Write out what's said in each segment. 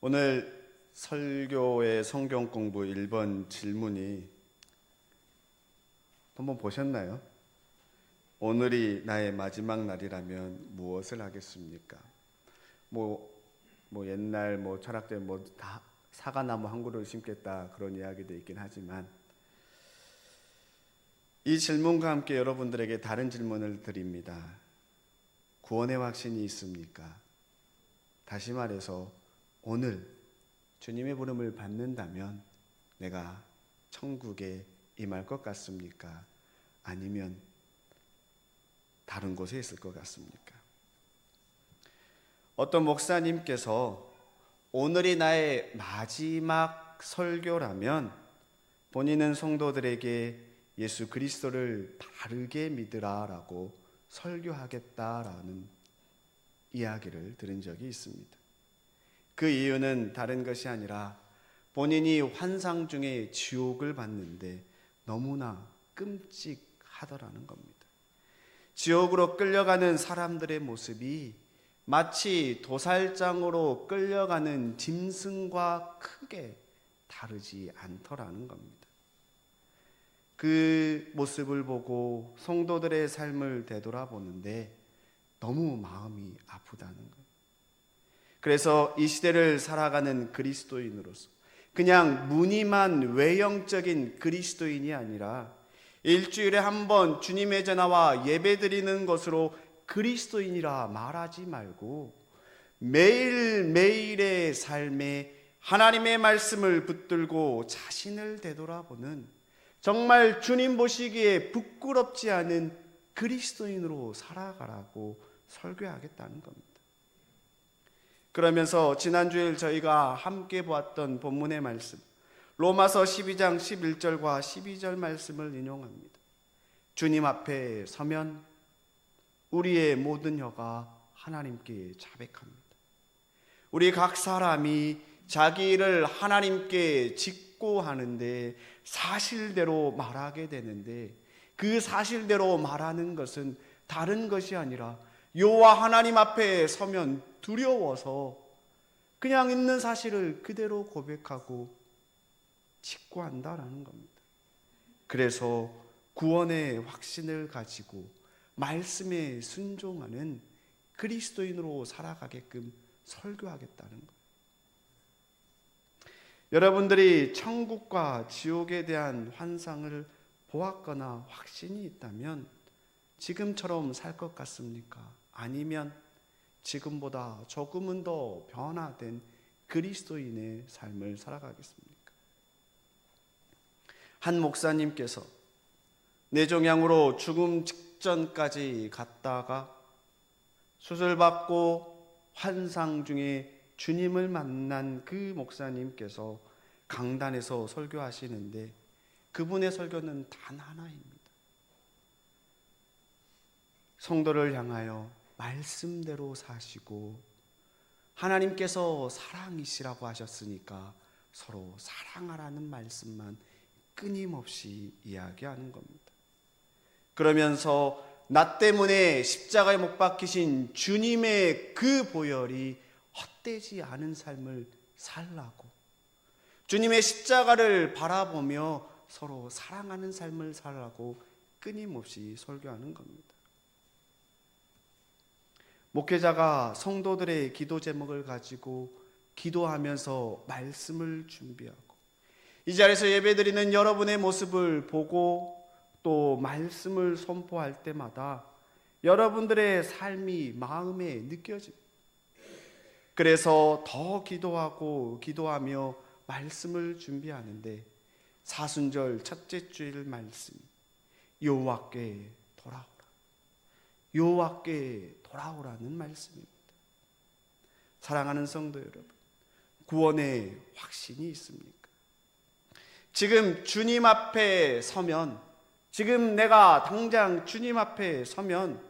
오늘 설교의 성경 공부 1번 질문이 한번 보셨나요? 오늘이 나의 마지막 날이라면 무엇을 하겠습니까? 옛날 철학者다 사과나무 한 그루 심겠다 그런 이야기도 있긴 하지만 이 질문과 함께 여러분들에게 다른 질문을 드립니다. 구원의 확신이 있습니까? 다시 말해서 오늘 주님의 부름을 받는다면 내가 천국에 임할 것 같습니까? 아니면 다른 곳에 있을 것 같습니까? 어떤 목사님께서 오늘이 나의 마지막 설교라면 본인은 성도들에게 예수 그리스도를 바르게 믿으라라고 설교하겠다라는 이야기를 들은 적이 있습니다. 그 이유는 다른 것이 아니라 본인이 환상 중에 지옥을 봤는데 너무나 끔찍하더라는 겁니다. 지옥으로 끌려가는 사람들의 모습이 마치 도살장으로 끌려가는 짐승과 크게 다르지 않더라는 겁니다. 그 모습을 보고 성도들의 삶을 되돌아보는데 너무 마음이 아프다는 거예요. 그래서 이 시대를 살아가는 그리스도인으로서 그냥 무늬만 외형적인 그리스도인이 아니라 일주일에 한 번 주님의 전화와 예배드리는 것으로 그리스도인이라 말하지 말고 매일매일의 삶에 하나님의 말씀을 붙들고 자신을 되돌아보는 정말 주님 보시기에 부끄럽지 않은 그리스도인으로 살아가라고 설교하겠다는 겁니다. 그러면서 지난주에 저희가 함께 보았던 본문의 말씀 로마서 12장 11절과 12절 말씀을 인용합니다. 주님 앞에 서면 우리의 모든 혀가 하나님께 자백합니다. 우리 각 사람이 자기 일을 하나님께 짓고 하는데 사실대로 말하게 되는데 그 사실대로 말하는 것은 다른 것이 아니라 여호와 하나님 앞에 서면 두려워서 그냥 있는 사실을 그대로 고백하고 직구한다라는 겁니다. 그래서 구원의 확신을 가지고 말씀에 순종하는 그리스도인으로 살아가게끔 설교하겠다는 거예요. 여러분들이 천국과 지옥에 대한 환상을 보았거나 확신이 있다면 지금처럼 살 것 같습니까? 아니면 지금보다 조금은 더 변화된 그리스도인의 삶을 살아가겠습니까? 한 목사님께서 뇌종양으로 죽음 직전까지 갔다가 수술받고 환상 중에 주님을 만난 그 목사님께서 강단에서 설교하시는데 그분의 설교는 단 하나입니다. 성도를 향하여 말씀대로 사시고 하나님께서 사랑이시라고 하셨으니까 서로 사랑하라는 말씀만 끊임없이 이야기하는 겁니다. 그러면서 나 때문에 십자가에 못 박히신 주님의 그 보혈이 헛되지 않은 삶을 살라고 주님의 십자가를 바라보며 서로 사랑하는 삶을 살라고 끊임없이 설교하는 겁니다. 목회자가 성도들의 기도 제목을 가지고 기도하면서 말씀을 준비하고 이 자리에서 예배드리는 여러분의 모습을 보고 또 말씀을 선포할 때마다 여러분들의 삶이 마음에 느껴집니다. 그래서 더 기도하고 기도하며 말씀을 준비하는데 사순절 첫째 주일 말씀 여호와께 돌아오라 여호와께 돌아오라는 말씀입니다. 사랑하는 성도 여러분, 구원의 확신이 있습니까? 지금 주님 앞에 서면 지금 내가 당장 주님 앞에 서면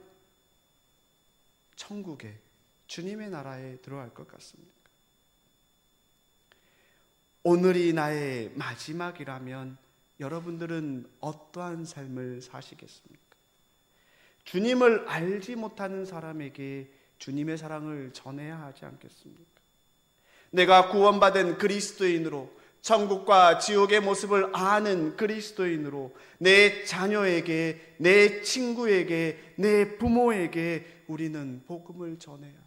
천국에 주님의 나라에 들어갈 것 같습니까? 오늘이 나의 마지막이라면 여러분들은 어떠한 삶을 사시겠습니까? 주님을 알지 못하는 사람에게 주님의 사랑을 전해야 하지 않겠습니까? 내가 구원받은 그리스도인으로, 천국과 지옥의 모습을 아는 그리스도인으로 내 자녀에게, 내 친구에게, 내 부모에게 우리는 복음을 전해야,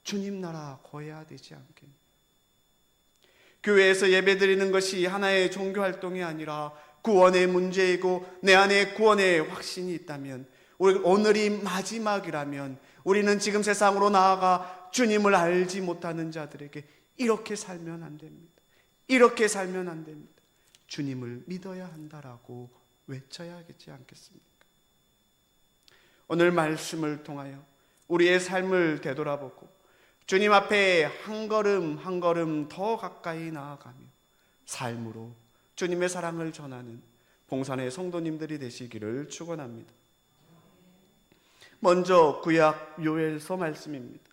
주님 나라 거해야 되지 않겠니? 교회에서 예배드리는 것이 하나의 종교활동이 아니라 구원의 문제이고, 내 안에 구원의 확신이 있다면, 오늘이 마지막이라면 우리는 지금 세상으로 나아가 주님을 알지 못하는 자들에게 이렇게 살면 안 됩니다. 이렇게 살면 안 됩니다. 주님을 믿어야 한다라고 외쳐야겠지 않겠습니까? 오늘 말씀을 통하여 우리의 삶을 되돌아보고 주님 앞에 한 걸음 한 걸음 더 가까이 나아가며 삶으로 주님의 사랑을 전하는 봉산의 성도님들이 되시기를 축원합니다. 먼저 구약 요엘서 말씀입니다.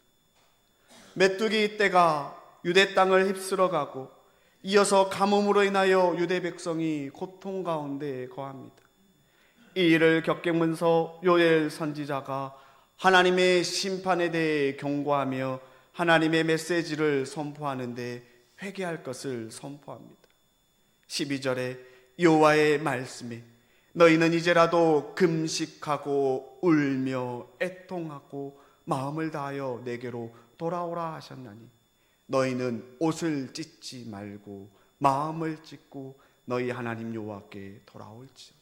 메뚜기 떼가 유대 땅을 휩쓸어 가고 이어서 가뭄으로 인하여 유대 백성이 고통 가운데 거합니다. 이 일을 겪으면서 요엘 선지자가 하나님의 심판에 대해 경고하며 하나님의 메시지를 선포하는데 회개할 것을 선포합니다. 12절에 여호와의 말씀에 너희는 이제라도 금식하고 울며 애통하고 마음을 다하여 내게로 돌아오라 하셨나니 너희는 옷을 찢지 말고 마음을 찢고 너희 하나님 여호와께 돌아올지어다.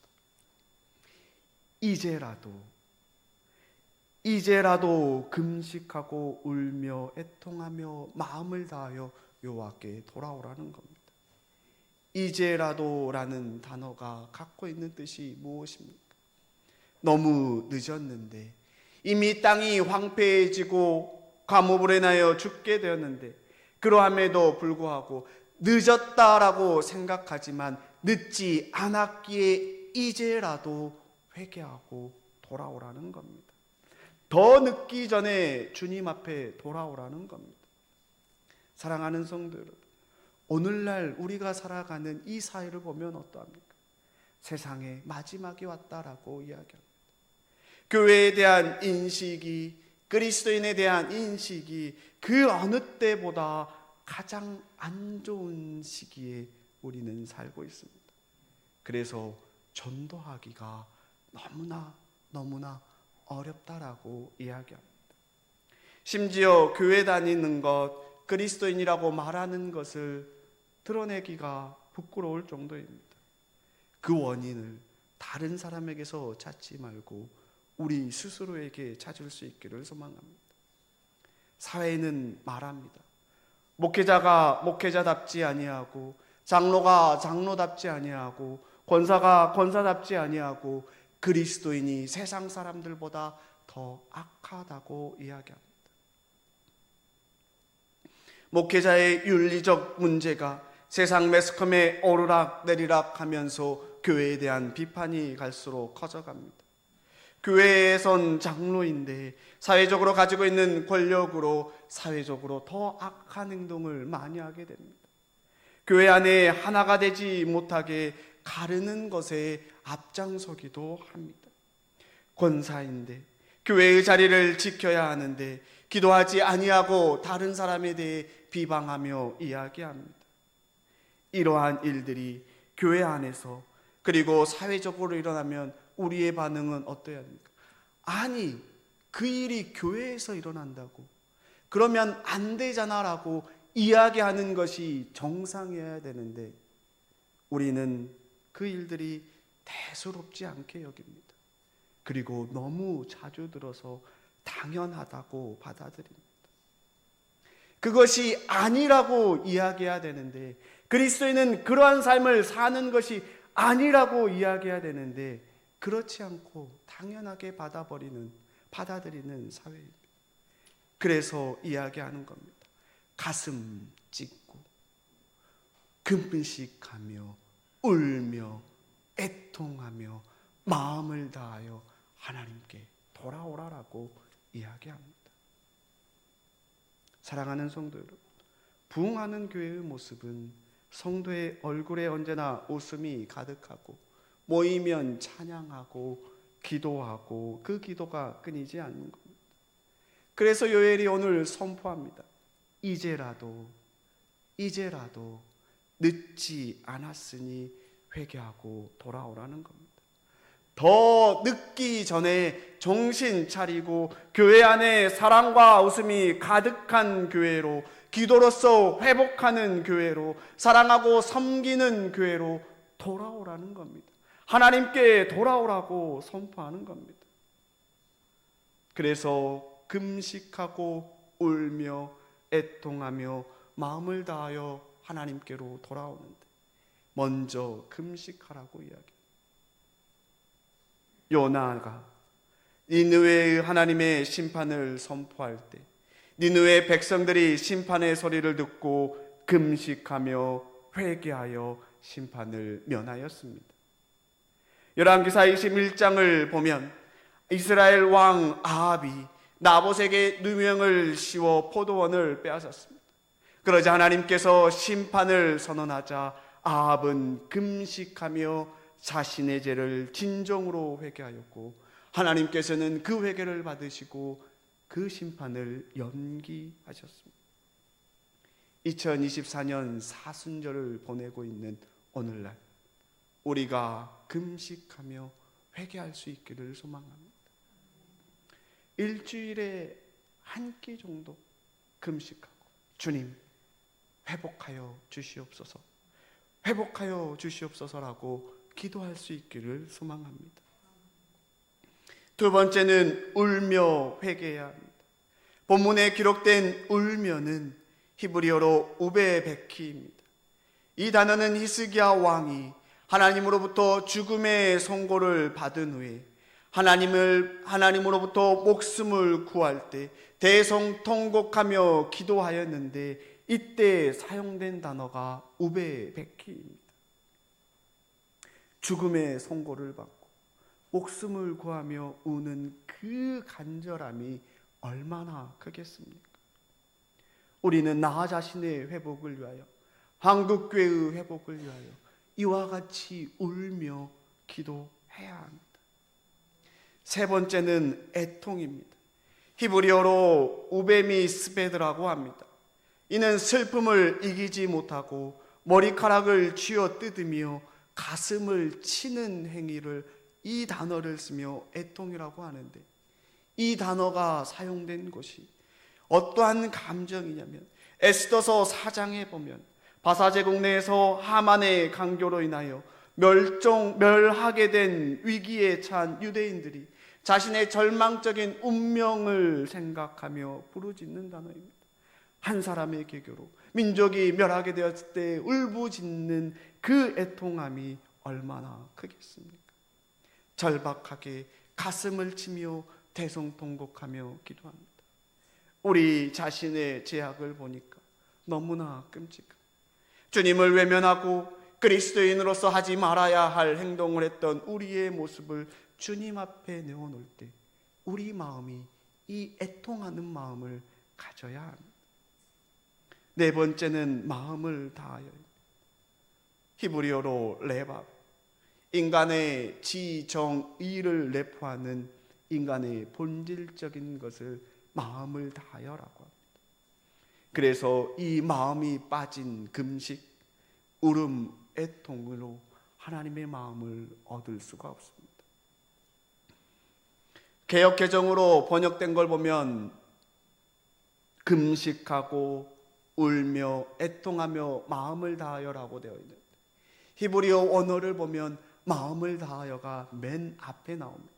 이제라도 금식하고 울며 애통하며 마음을 다하여 여호와께 돌아오라는 겁니다. 이제라도라는 단어가 갖고 있는 뜻이 무엇입니까? 너무 늦었는데, 이미 땅이 황폐해지고 가뭄으로 인하여 죽게 되었는데, 그러함에도 불구하고 늦었다라고 생각하지만 늦지 않았기에 이제라도 회개하고 돌아오라는 겁니다. 더 늦기 전에 주님 앞에 돌아오라는 겁니다. 사랑하는 성도 여러분, 오늘날 우리가 살아가는 이 사회를 보면 어떠합니까? 세상의 마지막이 왔다라고 이야기합니다. 교회에 대한 인식이, 그리스도인에 대한 인식이 그 어느 때보다 가장 안 좋은 시기에 우리는 살고 있습니다. 그래서 전도하기가 너무나 어렵다라고 이야기합니다. 심지어 교회 다니는 것, 그리스도인이라고 말하는 것을 드러내기가 부끄러울 정도입니다. 그 원인을 다른 사람에게서 찾지 말고 우리 스스로에게 찾을 수 있기를 소망합니다. 사회는 말합니다. 목회자가 목회자답지 아니하고, 장로가 장로답지 아니하고, 권사가 권사답지 아니하고, 그리스도인이 세상 사람들보다 더 악하다고 이야기합니다. 목회자의 윤리적 문제가 세상 매스컴에 오르락 내리락 하면서 교회에 대한 비판이 갈수록 커져갑니다. 교회에선 장로인데 사회적으로 가지고 있는 권력으로 사회적으로 더 악한 행동을 많이 하게 됩니다. 교회 안에 하나가 되지 못하게 가르는 것에 앞장서기도 합니다. 권사인데 교회의 자리를 지켜야 하는데 기도하지 아니하고 다른 사람에 대해 비방하며 이야기합니다. 이러한 일들이 교회 안에서 그리고 사회적으로 일어나면 우리의 반응은 어떠해야 합니까? 아니, 그 일이 교회에서 일어난다고? 그러면 안 되잖아라고 이야기하는 것이 정상이어야 되는데 우리는 그 일들이 대수롭지 않게 여깁니다. 그리고 너무 자주 들어서 당연하다고 받아들입니다. 그것이 아니라고 이야기해야 되는데, 그리스도인은 그러한 삶을 사는 것이 아니라고 이야기해야 되는데 그렇지 않고 당연하게 받아들이는 사회입니다. 그래서 이야기하는 겁니다. 가슴 찢고 금식하며 울며 애통하며 마음을 다하여 하나님께 돌아오라라고 이야기합니다. 사랑하는 성도 여러분, 부흥하는 교회의 모습은 성도의 얼굴에 언제나 웃음이 가득하고 모이면 찬양하고 기도하고 그 기도가 끊이지 않는 겁니다. 그래서 요엘이 오늘 선포합니다. 이제라도 늦지 않았으니 회개하고 돌아오라는 겁니다. 더 늦기 전에 정신 차리고 교회 안에 사랑과 웃음이 가득한 교회로, 기도로서 회복하는 교회로, 사랑하고 섬기는 교회로 돌아오라는 겁니다. 하나님께 돌아오라고 선포하는 겁니다. 그래서 금식하고 울며 애통하며 마음을 다하여 하나님께로 돌아오는데 먼저 금식하라고 이야기합니다. 요나가 니느웨의 하나님의 심판을 선포할 때 니느웨 백성들이 심판의 소리를 듣고 금식하며 회개하여 심판을 면하였습니다. 열왕기사 21장을 보면 이스라엘 왕 아합이 나봇에게 누명을 씌워 포도원을 빼앗았습니다. 그러자 하나님께서 심판을 선언하자 아합은 금식하며 자신의 죄를 진정으로 회개하였고 하나님께서는 그 회개를 받으시고 그 심판을 연기하셨습니다. 2024년 사순절을 보내고 있는 오늘날 우리가 금식하며 회개할 수 있기를 소망합니다. 일주일에 한 끼 정도 금식하고 주님 회복하여 주시옵소서, 회복하여 주시옵소서라고 기도할 수 있기를 소망합니다. 두 번째는 울며 회개해야 합니다. 본문에 기록된 울며는 히브리어로 우베베키입니다. 이 단어는 히스기야 왕이 하나님으로부터 죽음의 선고를 받은 후에 하나님으로부터 목숨을 구할 때 대성통곡하며 기도하였는데 이때 사용된 단어가 우베베키입니다. 죽음의 선고를 받고 목숨을 구하며 우는 그 간절함이 얼마나 크겠습니까? 우리는 나 자신의 회복을 위하여, 한국교회의 회복을 위하여 이와 같이 울며 기도해야 합니다. 세 번째는 애통입니다. 히브리어로 우베미 스베드라고 합니다. 이는 슬픔을 이기지 못하고 머리카락을 쥐어 뜯으며 가슴을 치는 행위를, 이 단어를 쓰며 애통이라고 하는데, 이 단어가 사용된 것이 어떠한 감정이냐면 에스더서 4장에 보면 바사제국 내에서 하만의 강교로 인하여 멸하게 된 위기에 처한 유대인들이 자신의 절망적인 운명을 생각하며 부르짖는 단어입니다. 한 사람의 계교로 민족이 멸하게 되었을 때 울부짖는 그 애통함이 얼마나 크겠습니까? 절박하게 가슴을 치며 대성통곡하며 기도합니다. 우리 자신의 죄악을 보니까 너무나 끔찍합니다. 주님을 외면하고 그리스도인으로서 하지 말아야 할 행동을 했던 우리의 모습을 주님 앞에 내어놓을 때 우리 마음이 이 애통하는 마음을 가져야 합니다. 네 번째는 마음을 다하여, 히브리어로 레밥, 인간의 지정의를 내포하는 인간의 본질적인 것을 마음을 다하여라고 합니다. 그래서 이 마음이 빠진 금식, 울음, 애통으로 하나님의 마음을 얻을 수가 없습니다. 개역개정으로 번역된 걸 보면 금식하고 울며 애통하며 마음을 다하여라고 되어 있는데 히브리어 원어를 보면 마음을 다하여가 맨 앞에 나옵니다.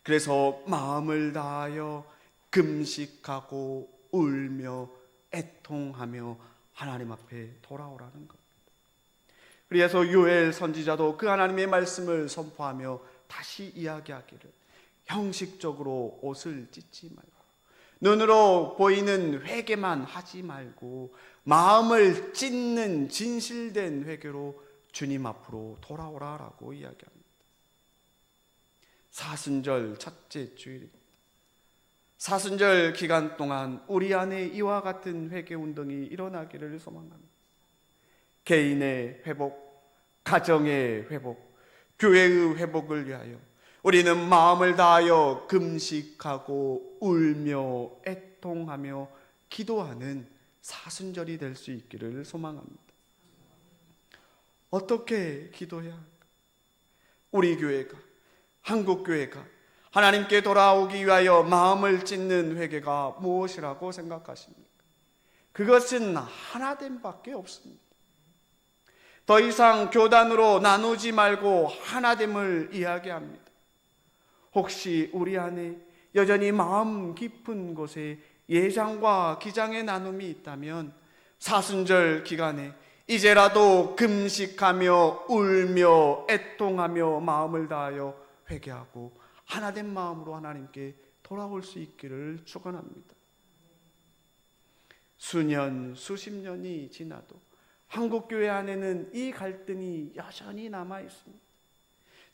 그래서 마음을 다하여 금식하고 울며 애통하며 하나님 앞에 돌아오라는 겁니다. 그래서 요엘 선지자도 그 하나님의 말씀을 선포하며 다시 이야기하기를 형식적으로 옷을 찢지 말고 눈으로 보이는 회개만 하지 말고 마음을 찢는 진실된 회개로 주님 앞으로 돌아오라라고 이야기합니다. 사순절 첫째 주일입니다. 사순절 기간 동안 우리 안에 이와 같은 회개 운동이 일어나기를 소망합니다. 개인의 회복, 가정의 회복, 교회의 회복을 위하여 우리는 마음을 다하여 금식하고 울며 애통하며 기도하는 사순절이 될 수 있기를 소망합니다. 어떻게 기도해야 할까? 우리 교회가, 한국 교회가 하나님께 돌아오기 위하여 마음을 찢는 회개가 무엇이라고 생각하십니까? 그것은 하나됨밖에 없습니다. 더 이상 교단으로 나누지 말고 하나됨을 이야기합니다. 혹시 우리 안에 여전히 마음 깊은 곳에 예장과 기장의 나눔이 있다면 사순절 기간에 이제라도 금식하며 울며 애통하며 마음을 다하여 회개하고 하나된 마음으로 하나님께 돌아올 수 있기를 축원합니다. 수년, 수십 년이 지나도 한국교회 안에는 이 갈등이 여전히 남아 있습니다.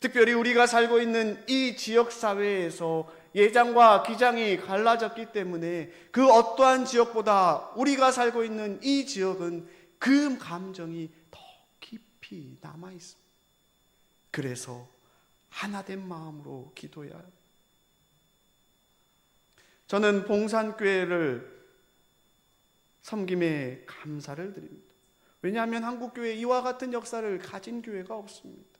특별히 우리가 살고 있는 이 지역사회에서 예장과 기장이 갈라졌기 때문에 그 어떠한 지역보다 우리가 살고 있는 이 지역은 그 감정이 더 깊이 남아 있습니다. 그래서 하나된 마음으로 기도해야 합니다. 저는 봉산교회를 섬김에 감사를 드립니다. 왜냐하면 한국교회 이와 같은 역사를 가진 교회가 없습니다.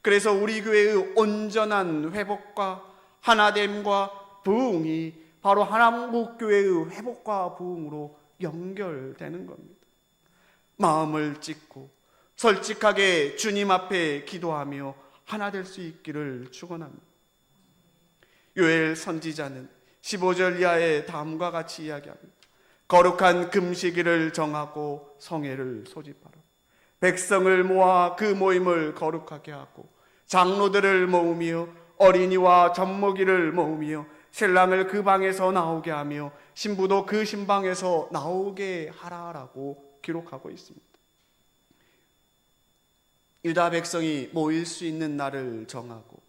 그래서 우리 교회의 온전한 회복과 하나됨과 부흥이 바로 한국교회의 회복과 부흥으로 연결되는 겁니다. 마음을 찢고 솔직하게 주님 앞에 기도하며 하나 될 수 있기를 축원합니다. 요엘 선지자는 15절 이하에 다음과 같이 이야기합니다. 거룩한 금식일을 정하고 성회를 소집하라. 백성을 모아 그 모임을 거룩하게 하고 장로들을 모으며 어린이와 젖먹이를 모으며 신랑을 그 방에서 나오게 하며 신부도 그 신방에서 나오게 하라라고 기록하고 있습니다. 유다 백성이 모일 수 있는 날을 정하고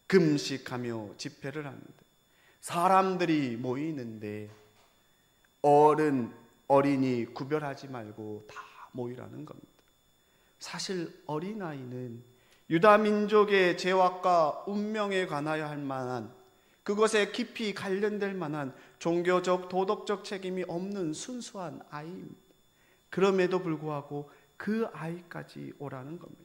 금식하며 집회를 합니다. 사람들이 모이는데 어른, 어린이 구별하지 말고 다 모이라는 겁니다. 사실 어린아이는 유다 민족의 죄악과 운명에 관하여 할 만한, 그것에 깊이 관련될 만한 종교적 도덕적 책임이 없는 순수한 아이입니다. 그럼에도 불구하고 그 아이까지 오라는 겁니다.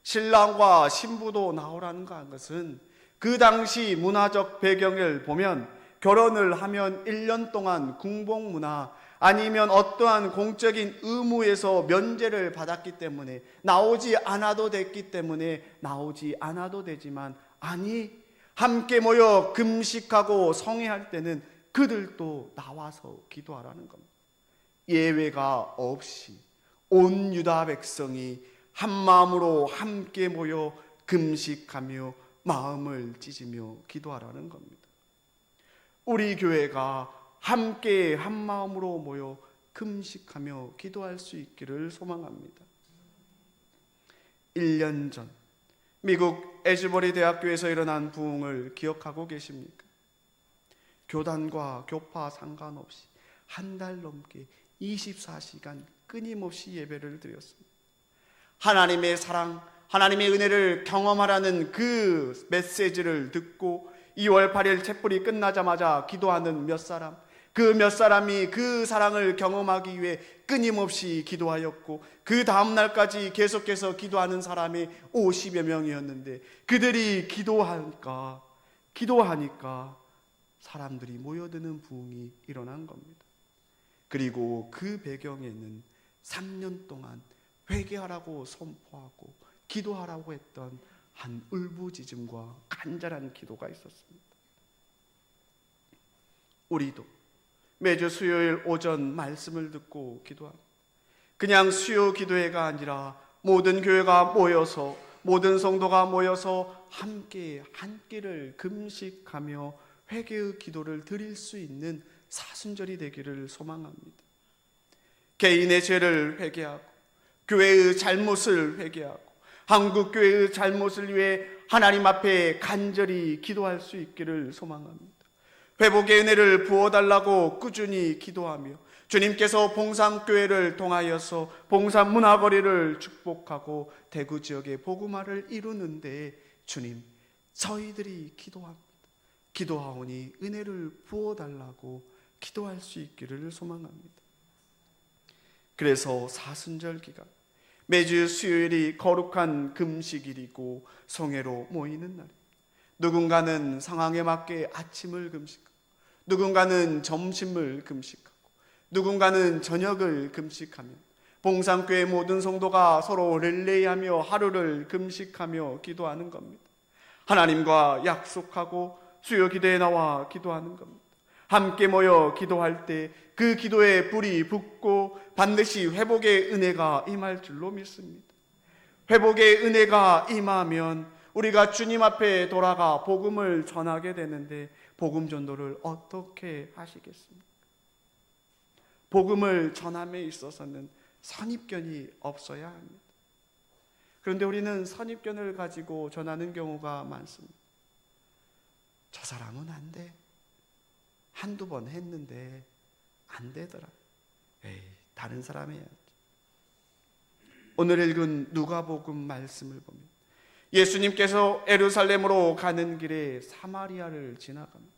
신랑과 신부도 나오라는 것은 그 당시 문화적 배경을 보면 결혼을 하면 1년 동안 궁복문화 아니면 어떠한 공적인 의무에서 면제를 받았기 때문에 나오지 않아도 됐기 때문에 나오지 않아도 되지만, 아니 함께 모여 금식하고 성회할 때는 그들도 나와서 기도하라는 겁니다. 예외가 없이 온 유다 백성이 한 마음으로 함께 모여 금식하며 마음을 찢으며 기도하라는 겁니다. 우리 교회가 함께 한 마음으로 모여 금식하며 기도할 수 있기를 소망합니다. 1년 전 미국 에즈버리 대학교에서 일어난 부흥을 기억하고 계십니까? 교단과 교파 상관없이 한 달 넘게 24시간 끊임없이 예배를 드렸습니다. 하나님의 사랑, 하나님의 은혜를 경험하라는 그 메시지를 듣고 2월 8일 촛불이 끝나자마자 기도하는 몇 사람, 그 몇 사람이 그 사랑을 경험하기 위해 끊임없이 기도하였고, 그 다음날까지 계속해서 기도하는 사람이 50여 명이었는데, 그들이 기도하니까 사람들이 모여드는 부흥이 일어난 겁니다. 그리고 그 배경에는 3년 동안 회개하라고 선포하고 기도하라고 했던 한 울부짖음과 간절한 기도가 있었습니다. 우리도 매주 수요일 오전 말씀을 듣고 기도합니다. 그냥 수요 기도회가 아니라 모든 교회가 모여서, 모든 성도가 모여서 함께 한 끼를 금식하며 회개의 기도를 드릴 수 있는 사순절이 되기를 소망합니다. 개인의 죄를 회개하고 교회의 잘못을 회개하고 한국교회의 잘못을 위해 하나님 앞에 간절히 기도할 수 있기를 소망합니다. 회복의 은혜를 부어달라고 꾸준히 기도하며 주님께서 봉산교회를 통하여서 봉산 문화거리를 축복하고 대구 지역의 복음화를 이루는데 주님, 저희들이 기도합니다. 기도하오니 은혜를 부어달라고 기도할 수 있기를 소망합니다. 그래서 사순절기가 매주 수요일이 거룩한 금식일이고 성회로 모이는 날. 누군가는 상황에 맞게 아침을 금식하고, 누군가는 점심을 금식하고, 누군가는 저녁을 금식하며, 봉산교회 모든 성도가 서로 릴레이하며 하루를 금식하며 기도하는 겁니다. 하나님과 약속하고 수요 기도에 나와 기도하는 겁니다. 함께 모여 기도할 때 그 기도에 불이 붙고 반드시 회복의 은혜가 임할 줄로 믿습니다. 회복의 은혜가 임하면 우리가 주님 앞에 돌아가 복음을 전하게 되는데, 복음 전도를 어떻게 하시겠습니까? 복음을 전함에 있어서는 선입견이 없어야 합니다. 그런데 우리는 선입견을 가지고 전하는 경우가 많습니다. 저 사람은 안 돼. 한두 번 했는데 안 되더라. 에이, 다른 사람 해야지. 오늘 읽은 누가복음 말씀을 보면 예수님께서 예루살렘으로 가는 길에 사마리아를 지나갑니다.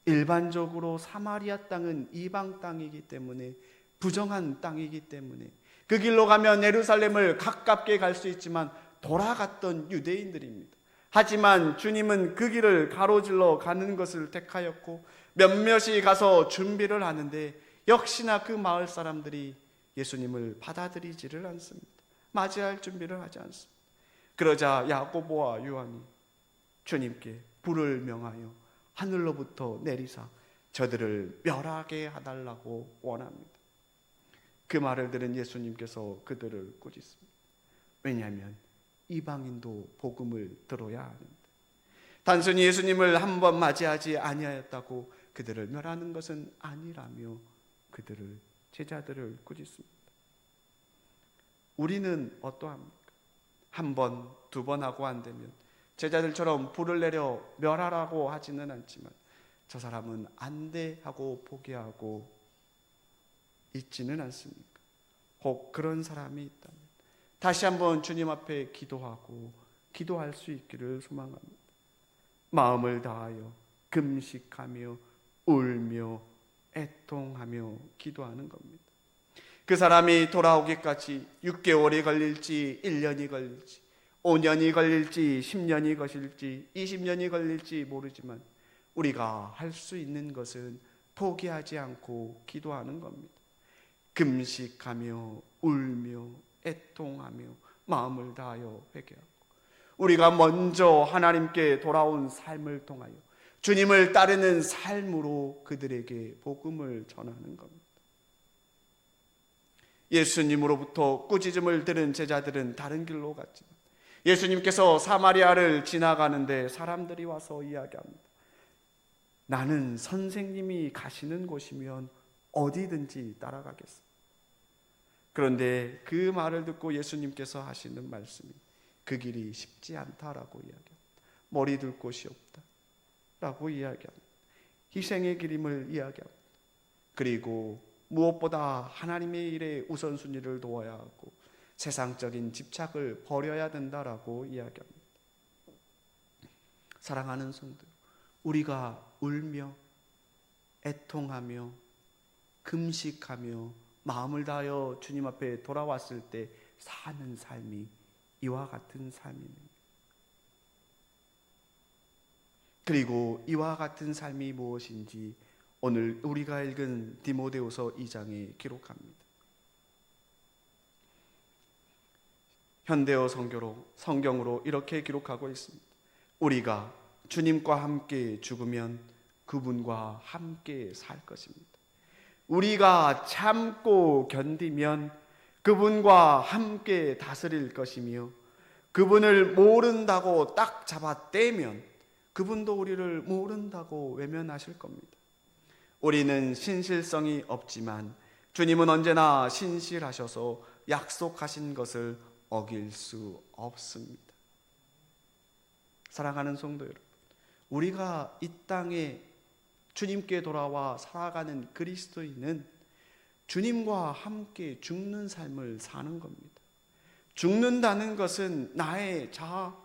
일반적으로 사마리아 땅은 이방 땅이기 때문에, 부정한 땅이기 때문에 그 길로 가면 예루살렘을 가깝게 갈 수 있지만 돌아갔던 유대인들입니다. 하지만 주님은 그 길을 가로질러 가는 것을 택하였고, 몇몇이 가서 준비를 하는데 역시나 그 마을 사람들이 예수님을 받아들이지를 않습니다. 맞이할 준비를 하지 않습니다. 그러자 야고보와 요한이 주님께 불을 명하여 하늘로부터 내리사 저들을 멸하게 해달라고 원합니다. 그 말을 들은 예수님께서 그들을 꾸짖습니다. 왜냐하면 이방인도 복음을 들어야 하는데, 단순히 예수님을 한번 맞이하지 아니하였다고 그들을 멸하는 것은 아니라며 그들을, 제자들을 꾸짖습니다. 우리는 어떠합니까? 한 번, 두 번 하고 안 되면 제자들처럼 불을 내려 멸하라고 하지는 않지만, 저 사람은 안 돼 하고 포기하고 있지는 않습니까? 혹 그런 사람이 있다면 다시 한번 주님 앞에 기도하고 기도할 수 있기를 소망합니다. 마음을 다하여 금식하며 울며 애통하며 기도하는 겁니다. 그 사람이 돌아오기까지 6개월이 걸릴지 1년이 걸릴지 5년이 걸릴지 10년이 걸릴지 20년이 걸릴지 모르지만 우리가 할 수 있는 것은 포기하지 않고 기도하는 겁니다. 금식하며 울며 애통하며 마음을 다하여 회개하고, 우리가 먼저 하나님께 돌아온 삶을 통하여 주님을 따르는 삶으로 그들에게 복음을 전하는 겁니다. 예수님으로부터 꾸짖음을 들은 제자들은 다른 길로 갔지만 예수님께서 사마리아를 지나가는데 사람들이 와서 이야기합니다. 나는 선생님이 가시는 곳이면 어디든지 따라가겠어. 그런데 그 말을 듣고 예수님께서 하시는 말씀이 그 길이 쉽지 않다라고 이야기합니다. 머리 둘 곳이 없다라고 이야기합니다. 희생의 길임을 이야기합니다. 그리고 무엇보다 하나님의 일에 우선순위를 두어야 하고 세상적인 집착을 버려야 된다라고 이야기합니다. 사랑하는 성도, 우리가 울며 애통하며 금식하며 마음을 다하여 주님 앞에 돌아왔을 때 사는 삶이 이와 같은 삶입니다. 그리고 이와 같은 삶이 무엇인지 오늘 우리가 읽은 디모데후서 2장에 기록합니다. 현대어 성경으로 이렇게 기록하고 있습니다. 우리가 주님과 함께 죽으면 그분과 함께 살 것입니다. 우리가 참고 견디면 그분과 함께 다스릴 것이며, 그분을 모른다고 딱 잡아 떼면 그분도 우리를 모른다고 외면하실 겁니다. 우리는 신실성이 없지만 주님은 언제나 신실하셔서 약속하신 것을 어길 수 없습니다. 사랑하는 성도 여러분, 우리가 이 땅에 주님께 돌아와 살아가는 그리스도인은 주님과 함께 죽는 삶을 사는 겁니다. 죽는다는 것은 나의 자아,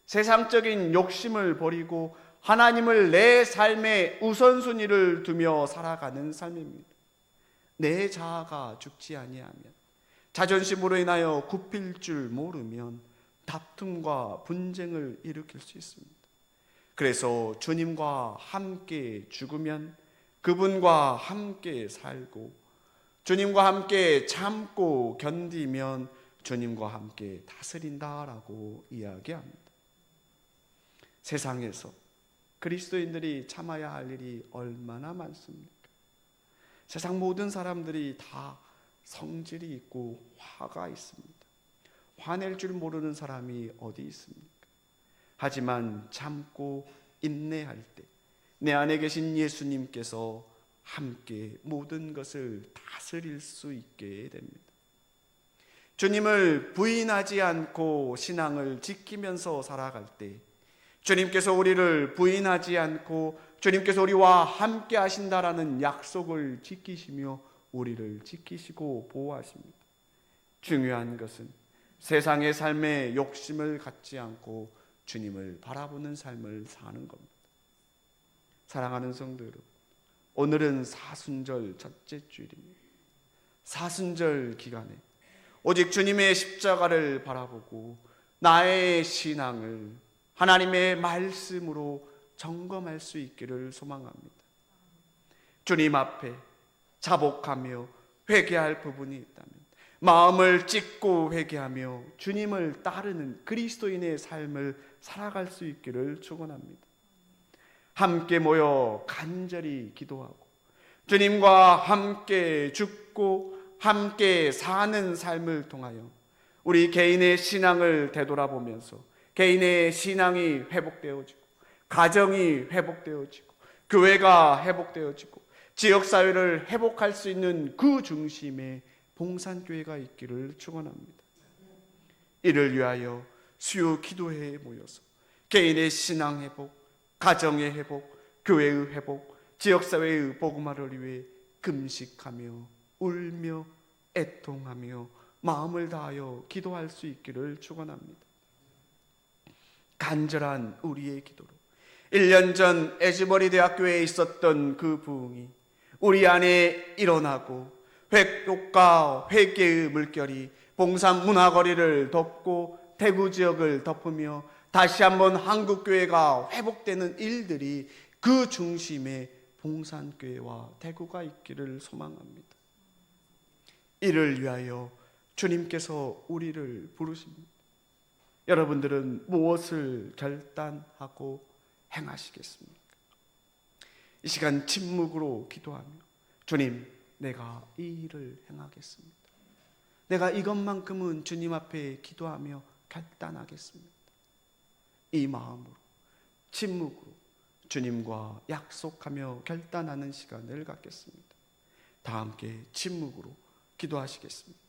세상적인 욕심을 버리고 하나님을 내 삶의 우선순위를 두며 살아가는 삶입니다. 내 자아가 죽지 아니하면 자존심으로 인하여 굽힐 줄 모르면 다툼과 분쟁을 일으킬 수 있습니다. 그래서 주님과 함께 죽으면 그분과 함께 살고, 주님과 함께 참고 견디면 주님과 함께 다스린다라고 이야기합니다. 세상에서 그리스도인들이 참아야 할 일이 얼마나 많습니까? 세상 모든 사람들이 다 성질이 있고 화가 있습니다. 화낼 줄 모르는 사람이 어디 있습니까? 하지만 참고 인내할 때 내 안에 계신 예수님께서 함께 모든 것을 다스릴 수 있게 됩니다. 주님을 부인하지 않고 신앙을 지키면서 살아갈 때 주님께서 우리를 부인하지 않고 주님께서 우리와 함께 하신다라는 약속을 지키시며 우리를 지키시고 보호하십니다. 중요한 것은 세상의 삶에 욕심을 갖지 않고 주님을 바라보는 삶을 사는 겁니다. 사랑하는 성도 여러분, 오늘은 사순절 첫째 주일입니다. 사순절 기간에 오직 주님의 십자가를 바라보고 나의 신앙을 하나님의 말씀으로 점검할 수 있기를 소망합니다. 주님 앞에 자복하며 회개할 부분이 있다면 마음을 찢고 회개하며 주님을 따르는 그리스도인의 삶을 살아갈 수 있기를 축원합니다. 함께 모여 간절히 기도하고 주님과 함께 죽고 함께 사는 삶을 통하여 우리 개인의 신앙을 되돌아보면서 개인의 신앙이 회복되어지고 가정이 회복되어지고 교회가 회복되어지고 지역사회를 회복할 수 있는 그 중심에 봉산교회가 있기를 축원합니다. 이를 위하여 수요 기도회에 모여서 개인의 신앙 회복, 가정의 회복, 교회의 회복, 지역사회의 복음화를 위해 금식하며 울며 애통하며 마음을 다하여 기도할 수 있기를 축원합니다. 간절한 우리의 기도로 1년 전 에즈버리 대학교에 있었던 그 부흥이 우리 안에 일어나고 회복과 회개의 물결이 봉산 문화거리를 덮고 대구 지역을 덮으며 다시 한번 한국교회가 회복되는 일들이 그 중심에 봉산교회와 대구가 있기를 소망합니다. 이를 위하여 주님께서 우리를 부르십니다. 여러분들은 무엇을 결단하고 행하시겠습니까? 이 시간 침묵으로 기도하며 주님, 내가 이 일을 행하겠습니다. 내가 이것만큼은 주님 앞에 기도하며 결단하겠습니다. 이 마음으로 침묵으로 주님과 약속하며 결단하는 시간을 갖겠습니다. 다 함께 침묵으로 기도하시겠습니다.